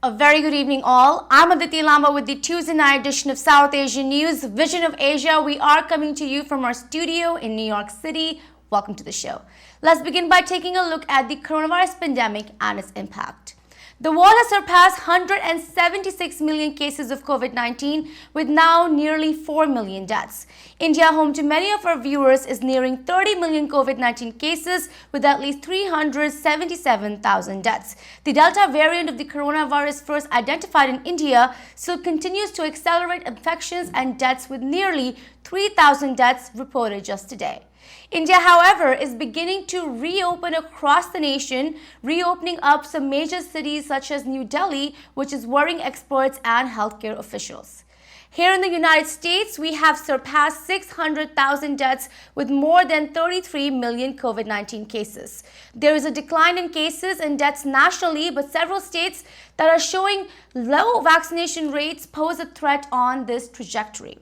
A very good evening all. I'm Aditi Lamba with the Tuesday night edition of South Asian News, Vision of Asia. We are coming to you from our studio in New York City. Welcome to the show. Let's begin by taking a look at the coronavirus pandemic and its impact. The world has surpassed 176 million cases of COVID-19 with now nearly 4 million deaths. India, home to many of our viewers, is nearing 30 million COVID-19 cases with at least 377,000 deaths. The Delta variant of the coronavirus, first identified in India, still continues to accelerate infections and deaths with nearly 3,000 deaths reported just today. India, however, is beginning to reopen across the nation, reopening up some major cities such as New Delhi, which is worrying experts and healthcare officials. Here in the United States, we have surpassed 600,000 deaths with more than 33 million COVID-19 cases. There is a decline in cases and deaths nationally, but several states that are showing low vaccination rates pose a threat on this trajectory.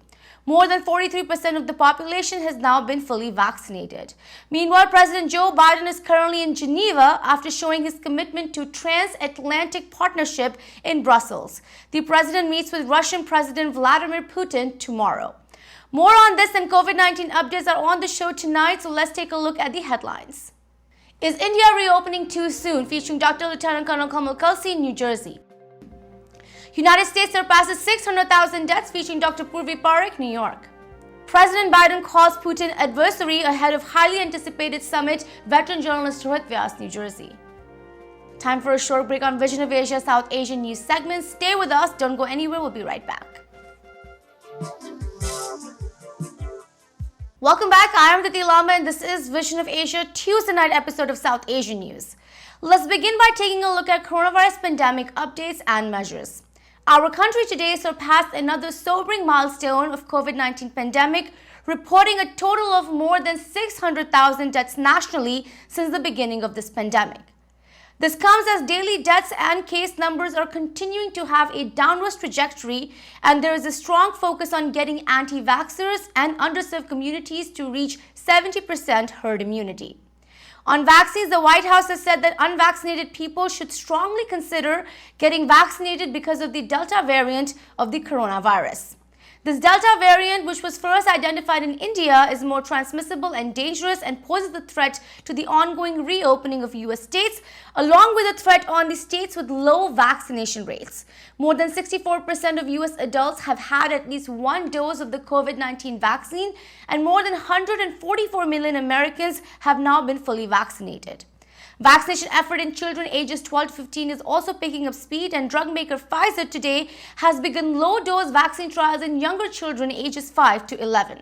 More than 43% of the population has now been fully vaccinated. Meanwhile, President Joe Biden is currently in Geneva after showing his commitment to transatlantic partnership in Brussels. The president meets with Russian President Vladimir Putin tomorrow. More on this and COVID-19 updates are on the show tonight, so let's take a look at the headlines. Is India reopening too soon? Featuring Dr. Lieutenant Colonel Kamal Kalsi in New Jersey. United States surpasses 600,000 deaths, featuring Dr. Purvi Parekh, New York. President Biden calls Putin adversary ahead of highly anticipated summit, veteran journalist Rohit Vyas, New Jersey. Time for a short break on Vision of Asia South Asian News segment. Stay with us, don't go anywhere, we'll be right back. Welcome back, I am Aditi Lamba and this is Vision of Asia Tuesday night episode of South Asian News. Let's begin by taking a look at coronavirus pandemic updates and measures. Our country today surpassed another sobering milestone of COVID-19 pandemic, reporting a total of more than 600,000 deaths nationally since the beginning of this pandemic. This comes as daily deaths and case numbers are continuing to have a downward trajectory, and there is a strong focus on getting anti-vaxxers and underserved communities to reach 70% herd immunity. On vaccines, the White House has said that unvaccinated people should strongly consider getting vaccinated because of the Delta variant of the coronavirus. This Delta variant, which was first identified in India, is more transmissible and dangerous and poses a threat to the ongoing reopening of U.S. states, along with a threat on the states with low vaccination rates. More than 64% of U.S. adults have had at least one dose of the COVID-19 vaccine, and more than 144 million Americans have now been fully vaccinated. Vaccination effort in children ages 12 to 15 is also picking up speed, and drug maker Pfizer today has begun low-dose vaccine trials in younger children ages 5 to 11.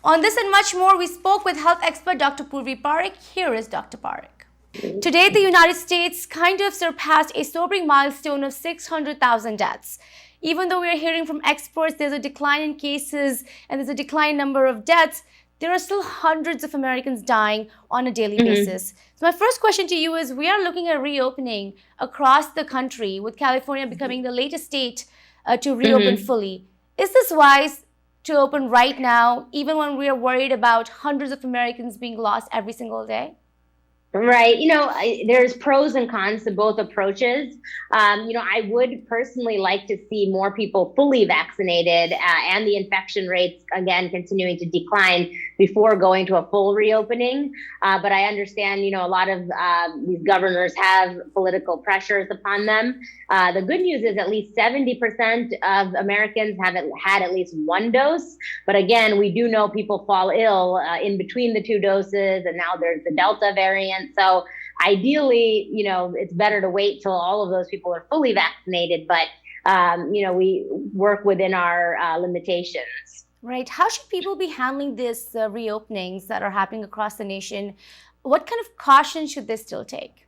On this and much more, we spoke with health expert Dr. Purvi Parekh. Here is Dr. Parekh. Today, the United States kind of surpassed a sobering milestone of 600,000 deaths. Even though we are hearing from experts there's a decline in cases and there's a decline number of deaths, there are still hundreds of Americans dying on a daily basis. So my first question to you is, we are looking at reopening across the country, with California becoming the latest state to reopen fully. Is this wise to open right now, even when we are worried about hundreds of Americans being lost every single day? Right. There's pros and cons to both approaches. I would personally like to see more people fully vaccinated and the infection rates, again, continuing to decline before going to a full reopening. But I understand, a lot of these governors have political pressures upon them. The good news is at least 70% of Americans have had at least one dose. But again, we do know people fall ill in between the two doses, and now there's the Delta variant. So ideally, it's better to wait till all of those people are fully vaccinated, but we work within our limitations. Right. How should people be handling these reopenings that are happening across the nation? What kind of caution should they still take?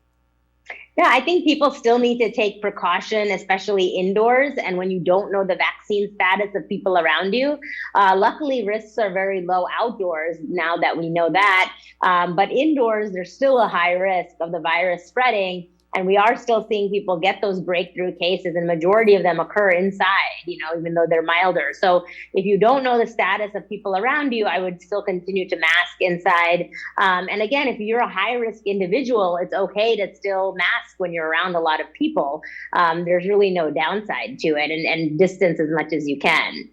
Yeah, I think people still need to take precaution, especially indoors. And when you don't know the vaccine status of people around you, luckily risks are very low outdoors now that we know that. But indoors, there's still a high risk of the virus spreading. And we are still seeing people get those breakthrough cases, and majority of them occur inside, even though they're milder. So if you don't know the status of people around you, I would still continue to mask inside. And again, if you're a high risk individual, it's okay to still mask when you're around a lot of people. There's really no downside to it, and distance as much as you can.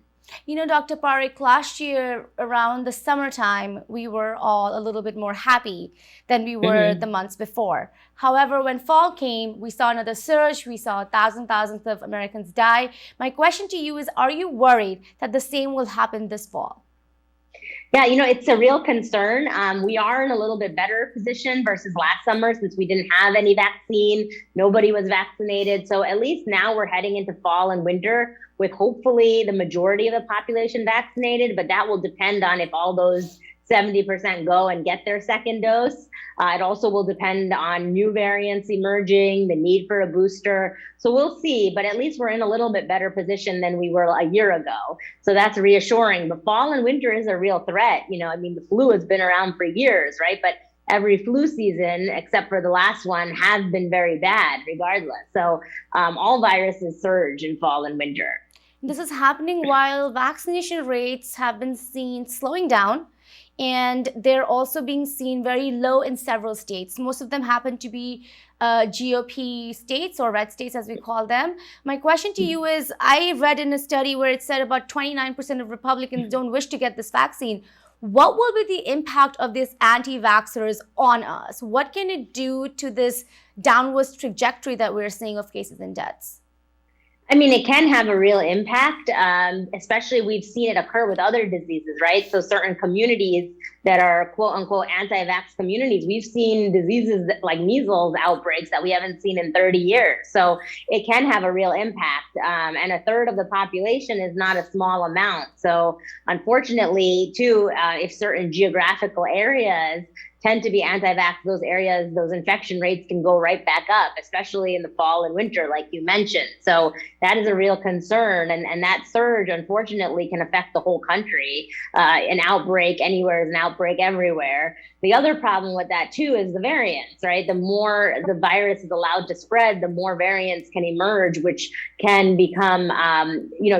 Dr. Parekh, last year around the summertime, we were all a little bit more happy than we were the months before. However, when fall came, we saw another surge. We saw thousands of Americans die. My question to you is, are you worried that the same will happen this fall? Yeah, it's a real concern. We are in a little bit better position versus last summer since we didn't have any vaccine. Nobody was vaccinated. So at least now we're heading into fall and winter with hopefully the majority of the population vaccinated, but that will depend on if all those 70% go and get their second dose. It also will depend on new variants emerging, the need for a booster. So we'll see, but at least we're in a little bit better position than we were a year ago. So that's reassuring. But fall and winter is a real threat. The flu has been around for years, right? But every flu season, except for the last one, have been very bad regardless. So all viruses surge in fall and winter. This is happening while vaccination rates have been seen slowing down, and they're also being seen very low in several states. Most of them happen to be GOP states, or red states as we call them. My question to you is, I read in a study where it said about 29% of Republicans don't wish to get this vaccine. What will be the impact of these anti-vaxxers on us? What can it do to this downward trajectory that we're seeing of cases and deaths? It can have a real impact, especially we've seen it occur with other diseases, right? So certain communities that are quote unquote anti-vax communities, we've seen diseases like measles outbreaks that we haven't seen in 30 years. So it can have a real impact. And a third of the population is not a small amount. So unfortunately, too, if certain geographical areas tend to be anti-vax, those areas, those infection rates can go right back up, especially in the fall and winter, like you mentioned. So that is a real concern. And that surge, unfortunately, can affect the whole country. An outbreak anywhere is an outbreak everywhere. The other problem with that, too, is the variants, right? The more the virus is allowed to spread, the more variants can emerge, which can become,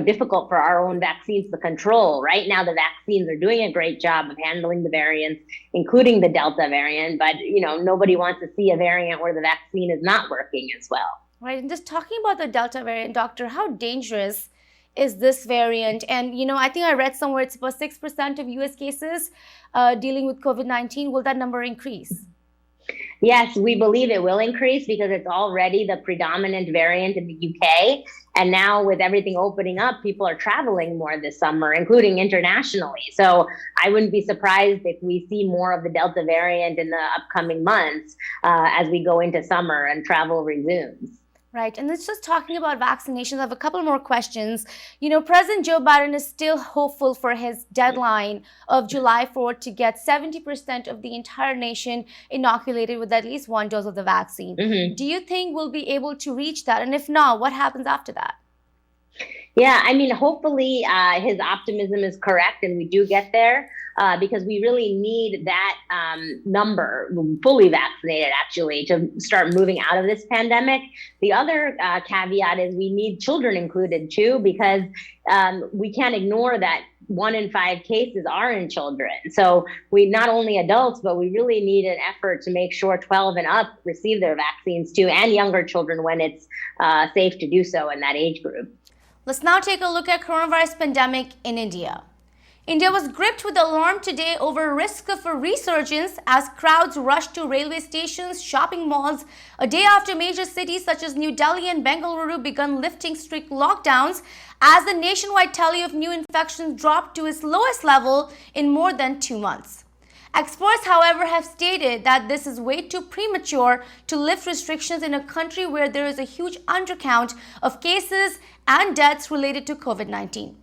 difficult for our own vaccines to control. Right now, the vaccines are doing a great job of handling the variants, including the Delta variant. But, nobody wants to see a variant where the vaccine is not working as well. Right. And just talking about the Delta variant, doctor, how dangerous is this variant? And, I think I read somewhere it's about 6% of US cases dealing with COVID-19. Will that number increase? Yes, we believe it will increase because it's already the predominant variant in the UK. And now with everything opening up, people are traveling more this summer, including internationally. So I wouldn't be surprised if we see more of the Delta variant in the upcoming months as we go into summer and travel resumes. Right. And it's just talking about vaccinations. I have a couple more questions. President Joe Biden is still hopeful for his deadline of July 4th to get 70% of the entire nation inoculated with at least one dose of the vaccine. Do you think we'll be able to reach that? And if not, what happens after that? Yeah, hopefully his optimism is correct and we do get there because we really need that number, fully vaccinated actually, to start moving out of this pandemic. The other caveat is we need children included too, because we can't ignore that 1 in 5 cases are in children. So we not only adults, but we really need an effort to make sure 12 and up receive their vaccines too, and younger children when it's safe to do so in that age group. Let's now take a look at coronavirus pandemic in India. India was gripped with alarm today over risk of a resurgence as crowds rushed to railway stations, shopping malls, a day after major cities such as New Delhi and Bengaluru began lifting strict lockdowns as the nationwide tally of new infections dropped to its lowest level in more than 2 months. Experts, however, have stated that this is way too premature to lift restrictions in a country where there is a huge undercount of cases and deaths related to COVID-19.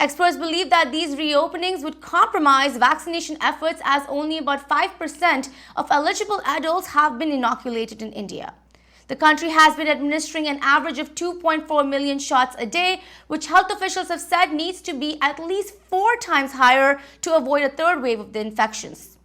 Experts believe that these reopenings would compromise vaccination efforts as only about 5% of eligible adults have been inoculated in India. The country has been administering an average of 2.4 million shots a day, which health officials have said needs to be at least 4 times higher to avoid a third wave of the infections.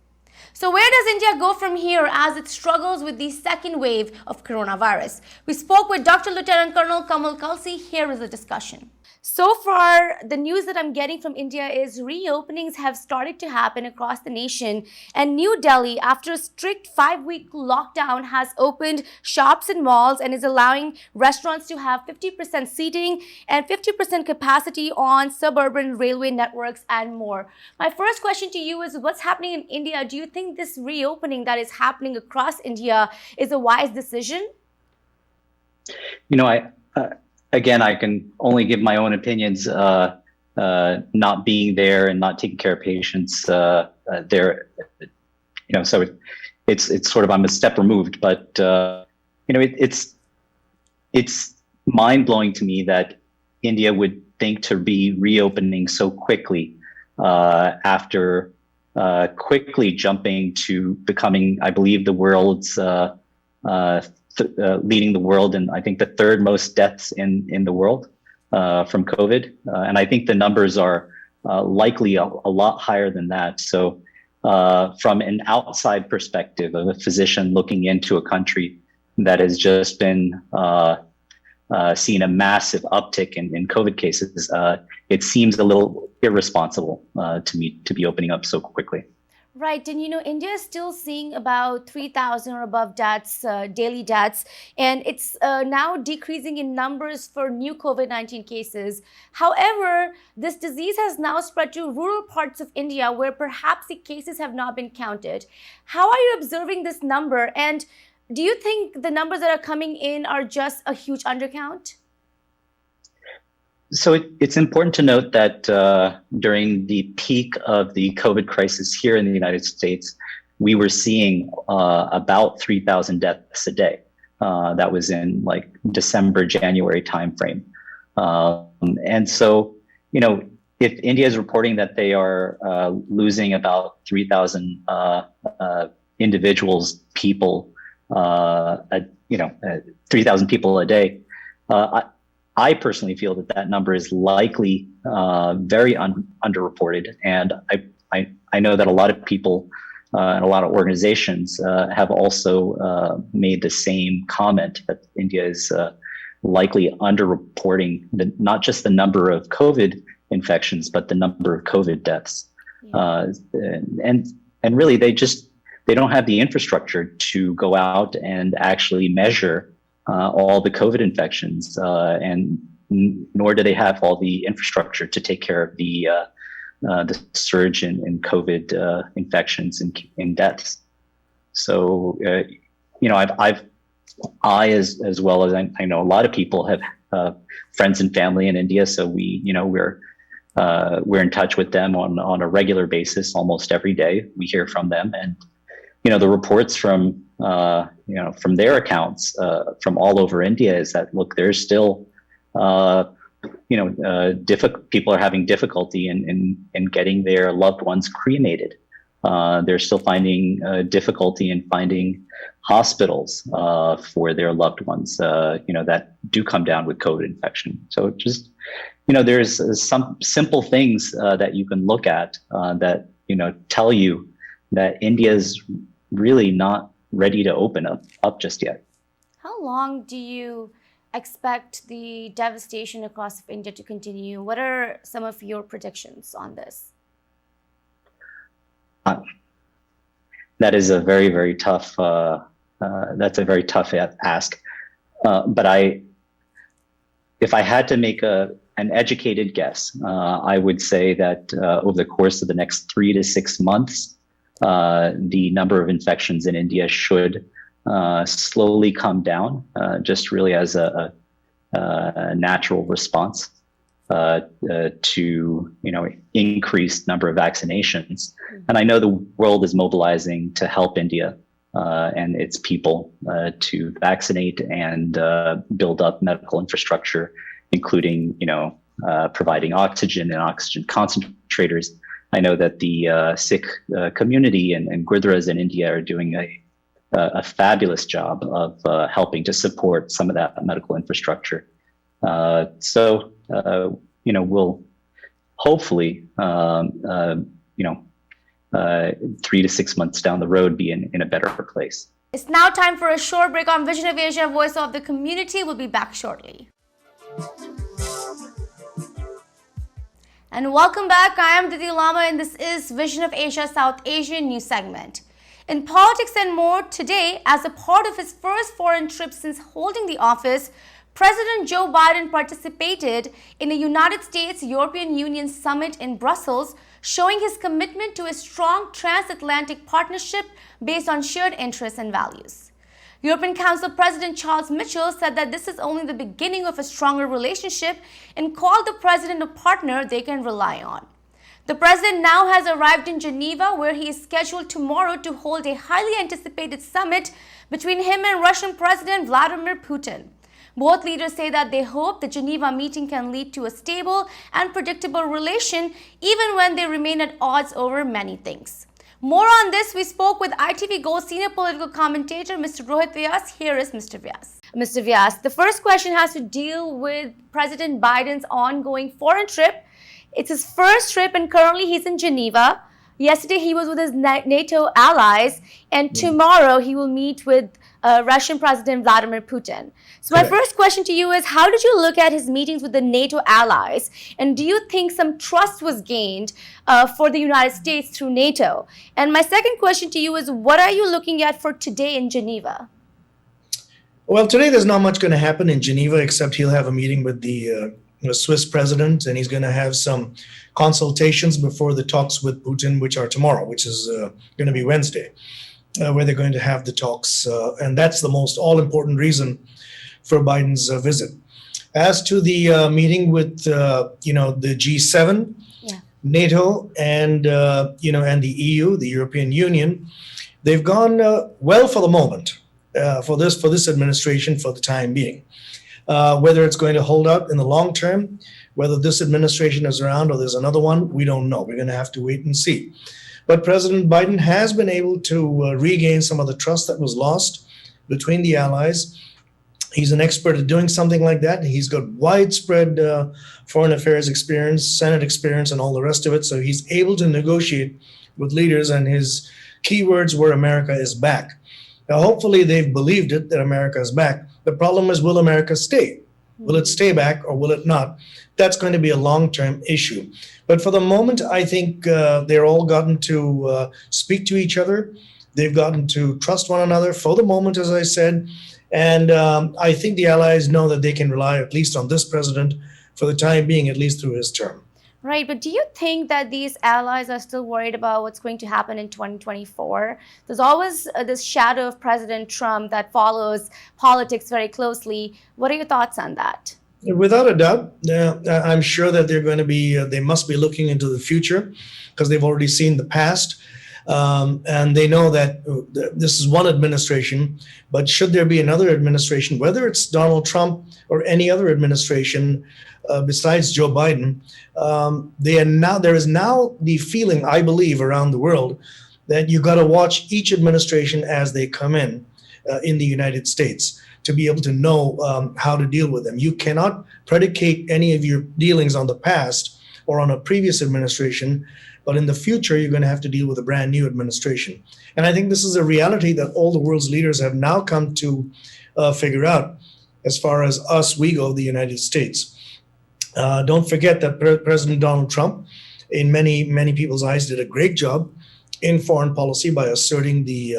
So where does India go from here as it struggles with the second wave of coronavirus? We spoke with Dr. Lieutenant Colonel Kamal Kalsi. Here is the discussion. So far, the news that I'm getting from India is reopenings have started to happen across the nation, and New Delhi, after a strict 5-week lockdown, has opened shops and malls and is allowing restaurants to have 50% seating and 50% capacity on suburban railway networks and more. My first question to you is, what's happening in India? Do you think this reopening that is happening across India is a wise decision? Again, I can only give my own opinions, not being there and not taking care of patients there, so it's sort of, I'm a step removed, but, it's mind blowing to me that India would think to be reopening so quickly after quickly jumping to becoming, I believe, the world's leading the world, and I think the third most deaths in the world from COVID. And I think the numbers are likely a lot higher than that. So from an outside perspective of a physician looking into a country that has just been seen a massive uptick in COVID cases, it seems a little irresponsible to me to be opening up so quickly. Right. And, India is still seeing about 3,000 or above deaths, daily deaths, and it's now decreasing in numbers for new COVID-19 cases. However, this disease has now spread to rural parts of India where perhaps the cases have not been counted. How are you observing this number? And do you think the numbers that are coming in are just a huge undercount? So it's important to note that during the peak of the COVID crisis here in the United States, we were seeing about 3,000 deaths a day. That was in like December, January timeframe. And so, if India is reporting that they are losing about 3,000 individuals, people, 3,000 people a day, I personally feel that number is likely very underreported, and I know that a lot of people and a lot of organizations have also made the same comment that India is likely underreporting not just the number of COVID infections, but the number of COVID deaths. Yeah. And really, they don't have the infrastructure to go out and actually measure all the COVID infections, and nor do they have all the infrastructure to take care of the surge in COVID infections and deaths. So, I as well as I know a lot of people have friends and family in India, so we're in touch with them on a regular basis, almost every day. We hear from them, and the reports from from their accounts from all over India is that, look, there's still people are having difficulty in getting their loved ones cremated. They're still finding difficulty in finding hospitals for their loved ones that do come down with COVID infection. So just there's some simple things that you can look at that tell you that India's really not ready to open up just yet. How long do you expect the devastation across India to continue? What are some of your predictions on this? That is a very, very tough. That's a very tough ask. But if I had to make an educated guess, I would say that over the course of the next 3 to 6 months, the number of infections in India should slowly come down, just really as a natural response. to increased number of vaccinations. And I know the world is mobilizing to help India and its people to vaccinate and build up medical infrastructure, including providing oxygen and oxygen concentrators. I know that the Sikh community and Gurdwaras in India are doing a fabulous job of helping to support some of that medical infrastructure. So we'll hopefully, 3 to 6 months down the road, be in a better place. It's now time for a short break on Vision of Asia, Voice of the Community. We'll be back shortly. And welcome back. I am Diti Lama, and this is Vision of Asia South Asian News segment. In politics and more, today, as a part of his first foreign trip since holding the office, President Joe Biden participated in a United States-European Union summit in Brussels, showing his commitment to a strong transatlantic partnership based on shared interests and values. European Council President Charles Michel said that this is only the beginning of a stronger relationship and called the president a partner they can rely on. The president now has arrived in Geneva, where he is scheduled tomorrow to hold a highly anticipated summit between him and Russian President Vladimir Putin. Both leaders say that they hope the Geneva meeting can lead to a stable and predictable relation, even when they remain at odds over many things. More on this, we spoke with ITV Go senior political commentator Mr. Rohit Vyas. Here is Mr. Vyas. Mr. Vyas, the first question has to deal with President Biden's ongoing foreign trip. It's his first trip, and currently he's in Geneva. Yesterday he was with his NATO allies, and tomorrow he will meet with Russian President Vladimir Putin. So my first question to you is, how did you look at his meetings with the NATO allies? And do you think some trust was gained for the United States through NATO? And my second question to you is, what are you looking at for today in Geneva? Well, today there's not much going to happen in Geneva, except he'll have a meeting with the Swiss president, and he's going to have some consultations before the talks with Putin, which are tomorrow, which is going to be Wednesday, where they're going to have the talks. And that's the most all-important reason for Biden's visit. As to the meeting with, the G7, NATO, and, and the EU, the European Union, they've gone well for the moment, for this administration for the time being. Whether it's going to hold up in the long term, whether this administration is around or there's another one, we don't know. We're going to have to wait and see. But President Biden has been able to regain some of the trust that was lost between the allies. He's an expert at doing something like that. He's got widespread foreign affairs experience, Senate experience, and all the rest of it. So he's able to negotiate with leaders, and his key words were America is back. Now, hopefully they've believed it, that America is back. The problem is, will America stay? Will it stay back or will it not? That's going to be a long-term issue. But for the moment, I think they're all gotten to speak to each other. They've gotten to trust one another for the moment, as I said. And I think the allies know that they can rely at least on this president for the time being, at least through his term. Right, but do you think that these allies are still worried about what's going to happen in 2024? There's always this shadow of President Trump that follows politics very closely. What are your thoughts on that? Without a doubt, I'm sure that they're going to be, they must be looking into the future, because they've already seen the past. And they know that this is one administration, but should there be another administration, whether it's Donald Trump or any other administration besides Joe Biden, there is now the feeling, I believe, around the world that you got to watch each administration as they come in the United States to be able to know how to deal with them. You cannot predicate any of your dealings on the past or on a previous administration, but in the future, you're going to have to deal with a brand new administration. And I think this is a reality that all the world's leaders have now come to figure out as far as we go, the United States. Don't forget that President Donald Trump, in many people's eyes, did a great job in foreign policy by asserting the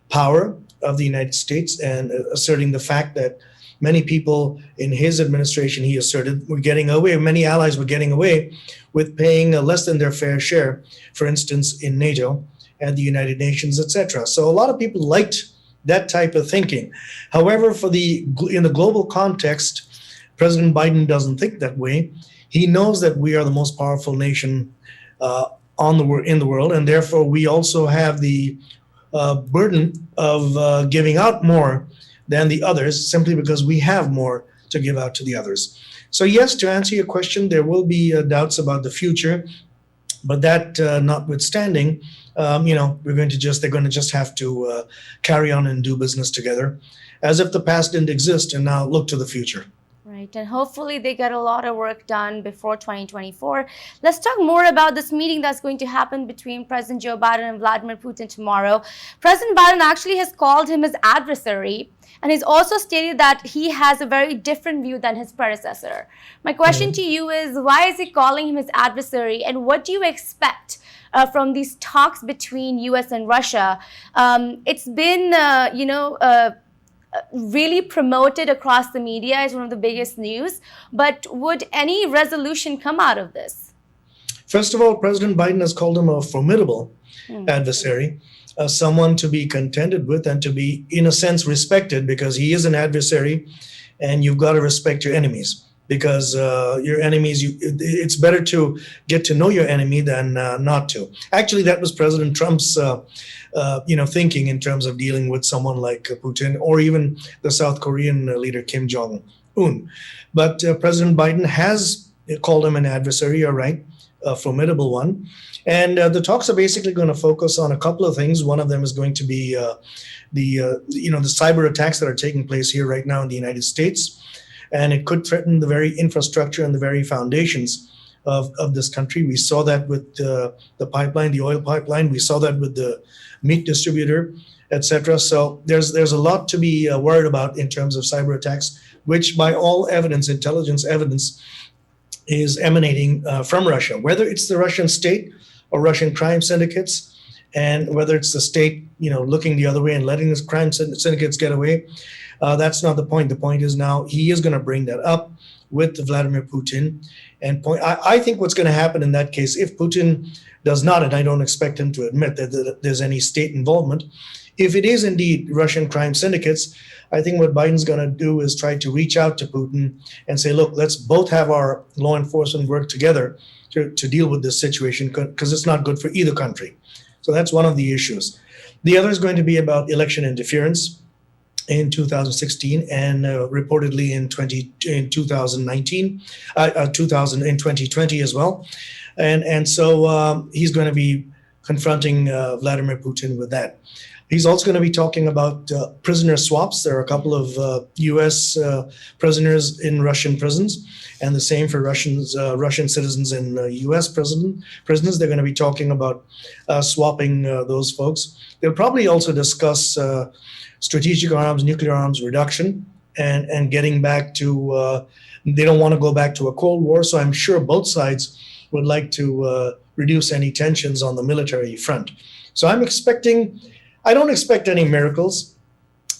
power of the United States and asserting the fact that many people in his administration, he asserted, were getting away, many allies were getting away with paying less than their fair share, for instance, in NATO and the United Nations, etc. So a lot of people liked that type of thinking. However, in the global context, President Biden doesn't think that way. He knows that we are the most powerful nation in the world, and therefore we also have the burden of giving out more than the others, simply because we have more to give out to the others. So yes, to answer your question, there will be doubts about the future, but that notwithstanding, they're going to just have to carry on and do business together, as if the past didn't exist, and now look to the future. Right, and hopefully they get a lot of work done before 2024. Let's talk more about this meeting that's going to happen between President Joe Biden and Vladimir Putin tomorrow. President Biden actually has called him his adversary, and he's also stated that he has a very different view than his predecessor. My question to you is, why is he calling him his adversary, and what do you expect from these talks between US and Russia? It's been, really promoted across the media as one of the biggest news, but would any resolution come out of this? First of all, President Biden has called him a formidable adversary, someone to be contended with and to be, in a sense, respected, because he is an adversary, and you've got to respect your enemies, because your enemies, it's better to get to know your enemy than not to. Actually, that was President Trump's thinking in terms of dealing with someone like Putin, or even the South Korean leader Kim Jong-un. But President Biden has called him an adversary, you're right, a formidable one. And the talks are basically going to focus on a couple of things. One of them is going to be the cyber attacks that are taking place here right now in the United States. And it could threaten the very infrastructure and the very foundations of this country. We saw that with the pipeline, the oil pipeline. We saw that with the meat distributor, etc. So there's a lot to be worried about in terms of cyber attacks, which by all evidence, intelligence evidence, is emanating from Russia, whether it's the Russian state or Russian crime syndicates, and whether it's the state, looking the other way and letting the crime syndicates get away. That's not the point. The point is now he is going to bring that up with Vladimir Putin. And I think what's going to happen in that case, if Putin does not, and I don't expect him to admit that there's any state involvement, if it is indeed Russian crime syndicates, I think what Biden's going to do is try to reach out to Putin and say, look, let's both have our law enforcement work together to deal with this situation, because it's not good for either country. So that's one of the issues. The other is going to be about election interference in 2016 and reportedly in 2019, 2020 as well. And so he's going to be confronting Vladimir Putin with that. He's also going to be talking about prisoner swaps. There are a couple of U.S. Prisoners in Russian prisons, and the same for Russian citizens in U.S. prisons. They're going to be talking about swapping those folks. They'll probably also discuss strategic arms, nuclear arms reduction, and getting back to, they don't want to go back to a Cold War, so I'm sure both sides would like to reduce any tensions on the military front. So I don't expect any miracles,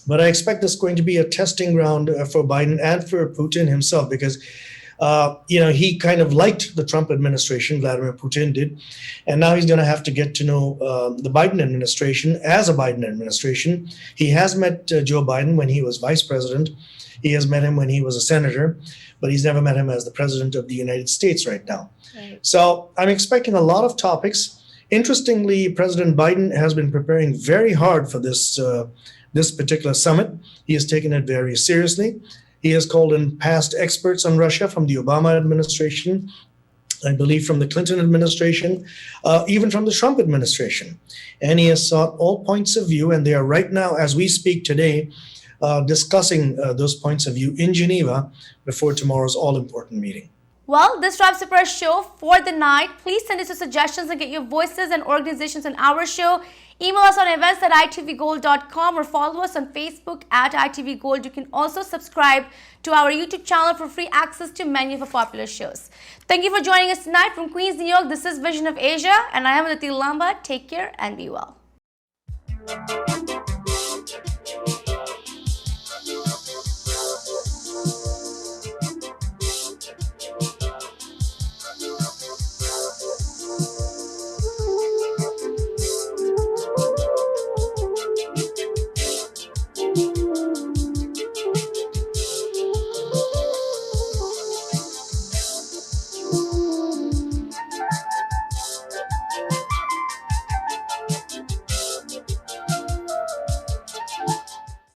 but I expect this going to be a testing ground for Biden and for Putin himself, because he kind of liked the Trump administration, Vladimir Putin did, and now he's going to have to get to know the Biden administration as a Biden administration. He has met Joe Biden when he was vice president. He has met him when he was a senator, but he's never met him as the president of the United States right now. Right. So I'm expecting a lot of topics. Interestingly, President Biden has been preparing very hard for this particular summit. He has taken it very seriously. He has called in past experts on Russia from the Obama administration, I believe from the Clinton administration, even from the Trump administration. And he has sought all points of view, and they are right now, as we speak today, discussing those points of view in Geneva before tomorrow's all-important meeting. Well, this wraps up our show for the night. Please send us your suggestions and get your voices and organizations on our show. Email us on events@itvgold.com or follow us on Facebook @itvgold. You can also subscribe to our YouTube channel for free access to many of our popular shows. Thank you for joining us tonight from Queens, New York. This is Vision of Asia, and I am Aditi Lamba. Take care and be well.